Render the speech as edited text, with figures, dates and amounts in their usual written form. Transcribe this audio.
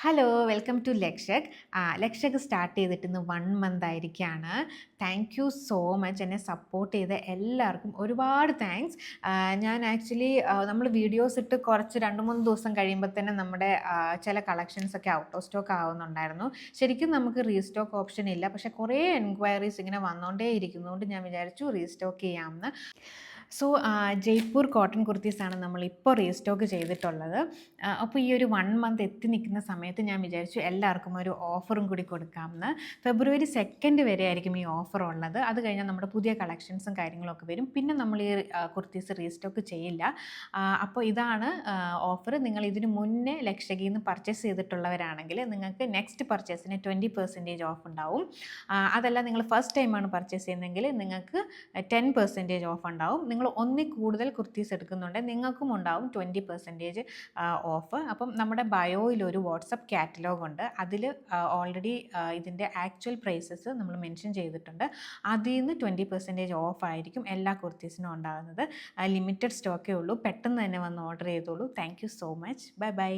Hello, welcome to Lakshak. Lakshak start ചെയ്തിട്ട് ഇന്ന് 1 month ആയിരിക്കുകയാണ്. താങ്ക് യു സോ മച്ച് എന്നെ സപ്പോർട്ട് ചെയ്ത എല്ലാവർക്കും ഒരുപാട് താങ്ക്സ്. ഞാൻ ആക്ച്വലി നമ്മൾ വീഡിയോസ് ഇട്ട് കുറച്ച് 2-3 ദിവസം കഴിയുമ്പോൾ തന്നെ നമ്മുടെ ചില കളക്ഷൻസ് ഒക്കെ ഔട്ട് ഓഫ് സ്റ്റോക്ക് ആവുന്നുണ്ടായിരുന്നു. ശരിക്കും നമുക്ക് റീസ്റ്റോക്ക് ഓപ്ഷൻ ഇല്ല, പക്ഷേ കുറേ എൻക്വയറീസ് ഇങ്ങനെ വന്നുകൊണ്ടേ ഇരിക്കുന്നതുകൊണ്ട് ഞാൻ വിചാരിച്ചു റീസ്റ്റോക്ക് ചെയ്യാമെന്ന്. സോ ജയ്പൂർ കോട്ടൺ കുർത്തീസാണ് നമ്മളിപ്പോൾ റീസ്റ്റോക്ക് ചെയ്തിട്ടുള്ളത്. അപ്പോൾ ഈ ഒരു 1 മന്ത് എത്തി നിൽക്കുന്ന സമയത്ത് ഞാൻ വിചാരിച്ചു എല്ലാവർക്കും ഒരു ഓഫറും കൂടി കൊടുക്കാമെന്ന്. ഫെബ്രുവരി 2 വരെ ആയിരിക്കും ഈ ഓഫർ ഉള്ളത്. അത് കഴിഞ്ഞാൽ നമ്മുടെ പുതിയ കളക്ഷൻസും കാര്യങ്ങളൊക്കെ വരും. പിന്നെ നമ്മൾ ഈ കുർത്തീസ് റീസ്റ്റോക്ക് ചെയ്യില്ല. അപ്പോൾ ഇതാണ് ഓഫർ. നിങ്ങൾ ഇതിന് മുന്നേ ലക്ഷകിയിൽ നിന്ന് പർച്ചേസ് ചെയ്തിട്ടുള്ളവരാണെങ്കിൽ നിങ്ങൾക്ക് നെക്സ്റ്റ് പർച്ചേസിന് 20% ഓഫ് ഉണ്ടാവും. അതല്ല, നിങ്ങൾ ഫസ്റ്റ് ടൈമാണ് പർച്ചേസ് ചെയ്യുന്നതെങ്കിൽ നിങ്ങൾക്ക് 10% ഓഫ് ഉണ്ടാവും. നിങ്ങൾ ഒന്നിൽ കൂടുതൽ കുർത്തീസ് എടുക്കുന്നുണ്ടെങ്കിൽ നിങ്ങൾക്കും ഉണ്ടാവും 20% ഓഫ്. അപ്പം നമ്മുടെ ബയോയിലൊരു വാട്സപ്പ് കാറ്റലോഗ് ഉണ്ട്. അതിൽ ഓൾറെഡി ഇതിൻ്റെ ആക്ച്വൽ പ്രൈസസ് നമ്മൾ മെൻഷൻ ചെയ്തിട്ടുണ്ട്. അതിൽ നിന്ന് 20% ഓഫ് ആയിരിക്കും എല്ലാ കുർത്തീസിനും ഉണ്ടാകുന്നത്. ലിമിറ്റഡ് സ്റ്റോക്കേ ഉള്ളൂ. പെട്ടെന്ന് തന്നെ വന്ന് ഓർഡർ ചെയ്തോളൂ. Thank you so much. Bye bye.